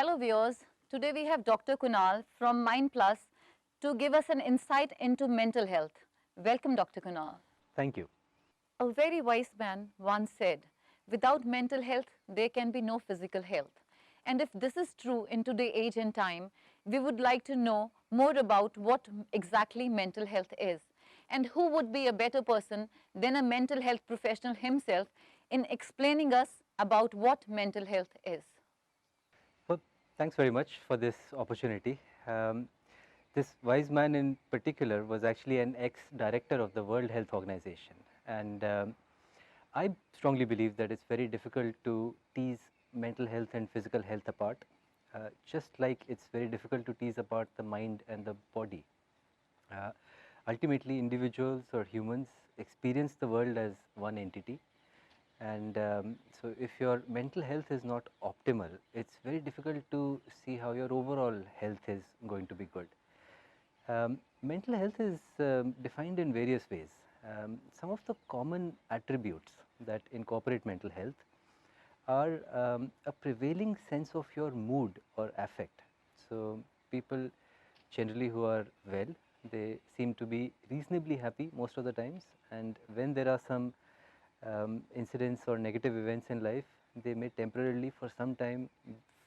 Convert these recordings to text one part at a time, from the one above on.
Hello viewers, today we have Dr. Kunal from Mind Plus to give us an insight into mental health. Welcome Dr. Kunal. Thank you. A very wise man once said, without mental health there can be no physical health. And if this is true in today's age and time, we would like to know more about what exactly mental health is. And who would be a better person than a mental health professional himself in explaining us about what mental health is. Well, thanks very much for this opportunity. This wise man in particular was actually an ex-director of the World Health Organization, and I strongly believe that it's very difficult to tease mental health and physical health apart, just like it's very difficult to tease apart the mind and the body. Uh, Ultimately, individuals or humans experience the world as one entity. And so if your mental health is not optimal, it's very difficult to see how your overall health is going to be good. Mental health is defined in various ways. Some of the common attributes that incorporate mental health are a prevailing sense of your mood or affect. So people generally who are well, they seem to be reasonably happy most of the times, and when there are some incidents or negative events in life, they may temporarily for some time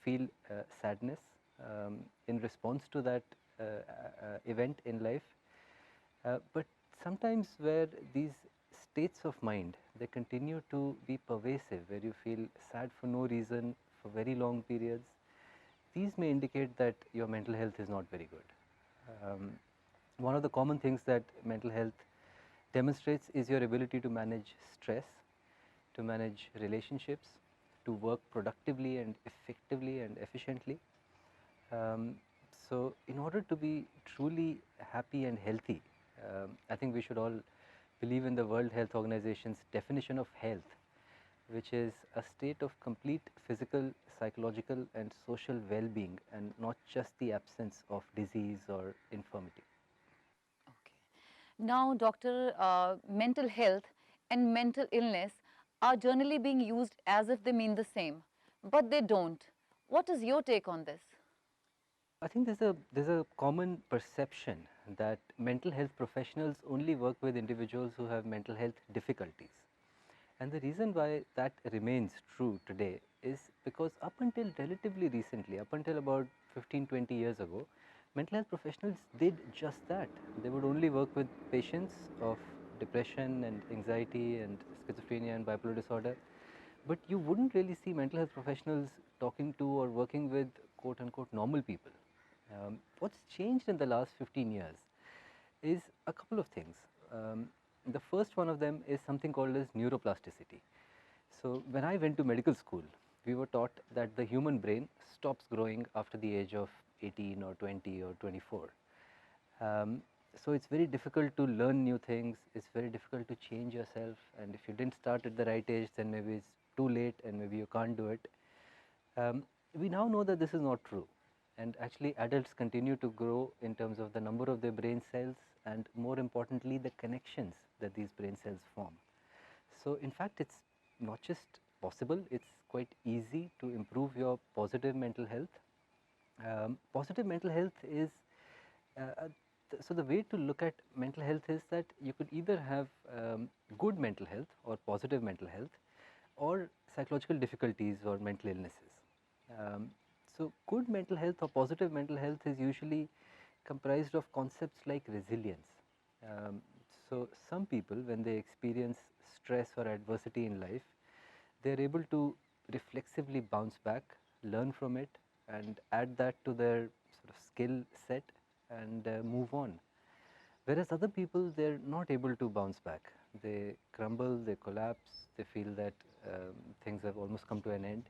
feel sadness in response to that event in life. But sometimes where these states of mind, they continue to be pervasive, where you feel sad for no reason for very long periods, these may indicate that your mental health is not very good. One of the common things that mental health demonstrates is your ability to manage stress, to manage relationships, to work productively and effectively and efficiently. Um, so, in order to be truly happy and healthy, I think we should all believe in the World Health Organization's definition of health, which is a state of complete physical, psychological, and social well being, and not just the absence of disease or infirmity. Okay. Now, doctor, mental health and mental illness are generally being used as if they mean the same, but they don't. What is your take on this? I think there's a common perception that mental health professionals only work with individuals who have mental health difficulties. And the reason why that remains true today is because up until relatively recently, up until about 15, 20 years ago, mental health professionals did just that. They would only work with patients of depression and anxiety and schizophrenia and bipolar disorder. But you wouldn't really see mental health professionals talking to or working with quote unquote normal people. What's changed in the last 15 years is a couple of things. The first one of them is something called as neuroplasticity. So when I went to medical school, we were taught that the human brain stops growing after the age of 18 or 20 or 24. Um, so it's very difficult to learn new things, it's very difficult to change yourself, and if you didn't start at the right age, then maybe it's too late and maybe you can't do it. We now know that this is not true, and actually adults continue to grow in terms of the number of their brain cells, and more importantly the connections that these brain cells form. So in fact it's not just possible, it's quite easy to improve your positive mental health. Positive mental health is so the way to look at mental health is that you could either have good mental health or positive mental health, or psychological difficulties or mental illnesses. So good mental health or positive mental health is usually comprised of concepts like resilience. Um, so some people, when they experience stress or adversity in life, they are able to reflexively bounce back, learn from it, and add that to their sort of skill set and move on. Whereas other people, they're not able to bounce back. They crumble, they collapse, they feel that things have almost come to an end.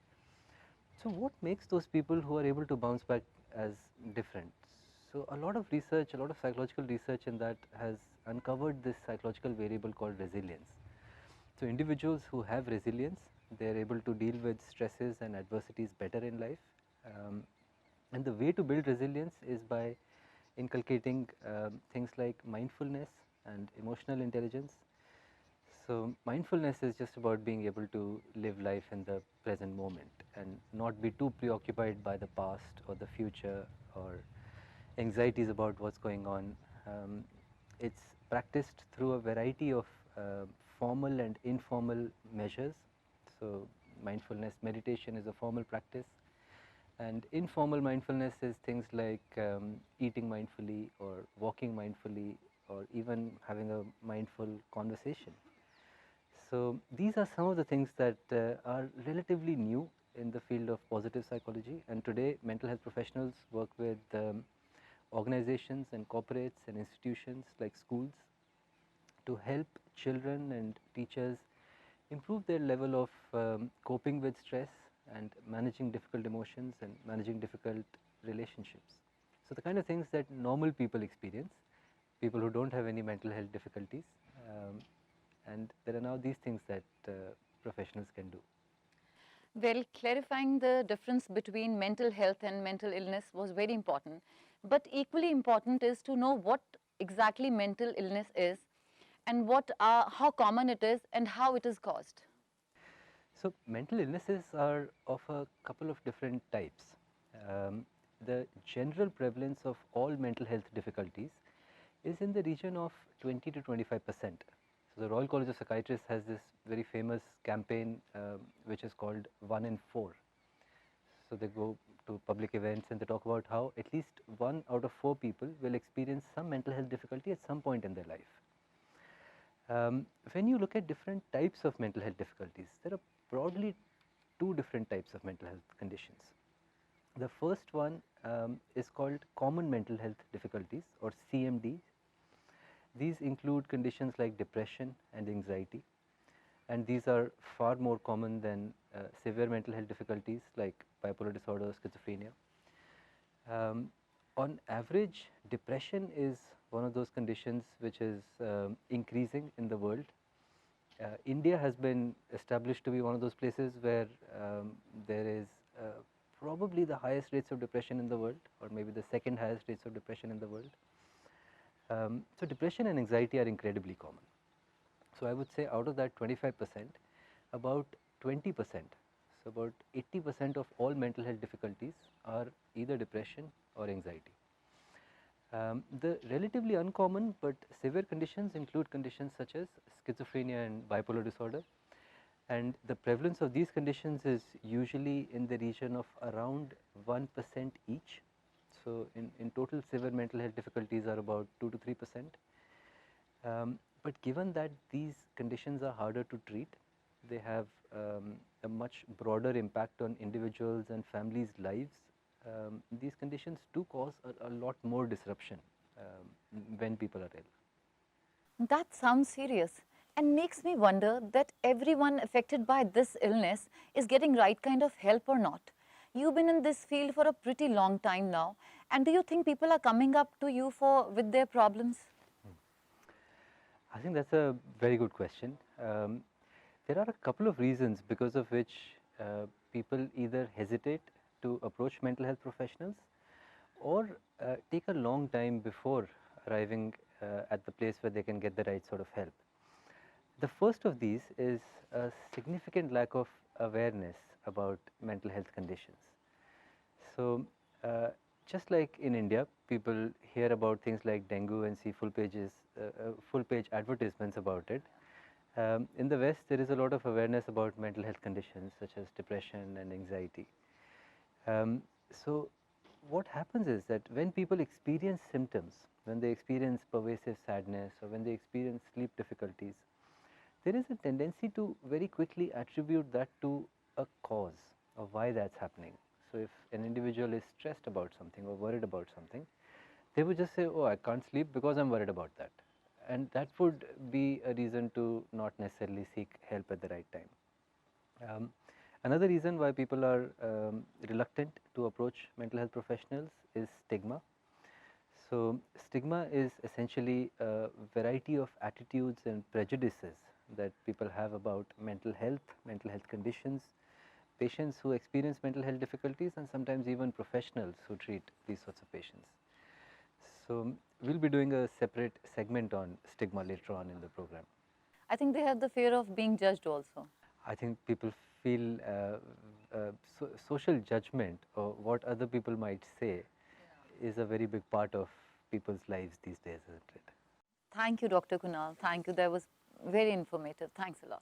So what makes those people who are able to bounce back as different? So a lot of research, a lot of psychological research in that has uncovered this psychological variable called resilience. So individuals who have resilience, they are able to deal with stresses and adversities better in life. Um, and the way to build resilience is by inculcating things like mindfulness and emotional intelligence. So mindfulness is just about being able to live life in the present moment and not be too preoccupied by the past or the future or anxieties about what's going on. It's practiced through a variety of formal and informal measures. So mindfulness meditation is a formal practice, and informal mindfulness is things like eating mindfully or walking mindfully or even having a mindful conversation. So these are some of the things that are relatively new in the field of positive psychology, and today mental health professionals work with organizations and corporates and institutions like schools to help children and teachers improve their level of coping with stress and managing difficult emotions and managing difficult relationships. So the kind of things that normal people experience, people who don't have any mental health difficulties, and there are now these things that professionals can do. Well, clarifying the difference between mental health and mental illness was very important. But equally important is to know what exactly mental illness is and how common it is and how it is caused. So mental illnesses are of a couple of different types. Um, the general prevalence of all mental health difficulties is in the region of 20 to 25%. So the Royal College of Psychiatrists has this very famous campaign which is called 1 in 4. So they go to public events and they talk about how at least 1 out of 4 people will experience some mental health difficulty at some point in their life. When you look at different types of mental health difficulties, there are broadly 2 different types of mental health conditions. The first one is called common mental health difficulties, or CMDs. These include conditions like depression and anxiety, and these are far more common than severe mental health difficulties like bipolar disorder or schizophrenia. On average, depression is one of those conditions which is increasing in the world. India has been established to be one of those places where there is probably the highest rates of depression in the world, or maybe the second highest rates of depression in the world. So depression and anxiety are incredibly common. So I would say out of that 25%, about 20%, so about 80% of all mental health difficulties are either depression or anxiety. The relatively uncommon but severe conditions include conditions such as schizophrenia and bipolar disorder, and the prevalence of these conditions is usually in the region of around 1% each. So in total, severe mental health difficulties are about 2 to 3%. But given that these conditions are harder to treat, they have a much broader impact on individuals and families' lives. These conditions do cause a lot more disruption when people are ill. That sounds serious and makes me wonder that everyone affected by this illness is getting right kind of help or not. You've been in this field for a pretty long time now, and do you think people are coming up to you with their problems? I think that's a very good question. There are a couple of reasons because of which people either hesitate to approach mental health professionals or take a long time before arriving at the place where they can get the right sort of help. The first of these is a significant lack of awareness about mental health conditions. So, just like in India, people hear about things like dengue and see full page advertisements about it. In the West, there is a lot of awareness about mental health conditions such as depression and anxiety. So, what happens is that when people experience symptoms, when they experience pervasive sadness or when they experience sleep difficulties, there is a tendency to very quickly attribute that to a cause of why that's happening. So if an individual is stressed about something or worried about something, they would just say, oh, I can't sleep because I'm worried about that. And that would be a reason to not necessarily seek help at the right time. Another reason why people are reluctant to approach mental health professionals is stigma. So stigma is essentially a variety of attitudes and prejudices that people have about mental health conditions, patients who experience mental health difficulties, and sometimes even professionals who treat these sorts of patients. So we'll be doing a separate segment on stigma later on in the program. I think they have the fear of being judged also. I think people feel social judgment or what other people might say is a very big part of people's lives these days, isn't it? Thank you, Dr. Kunal. Thank you. That was very informative. Thanks a lot.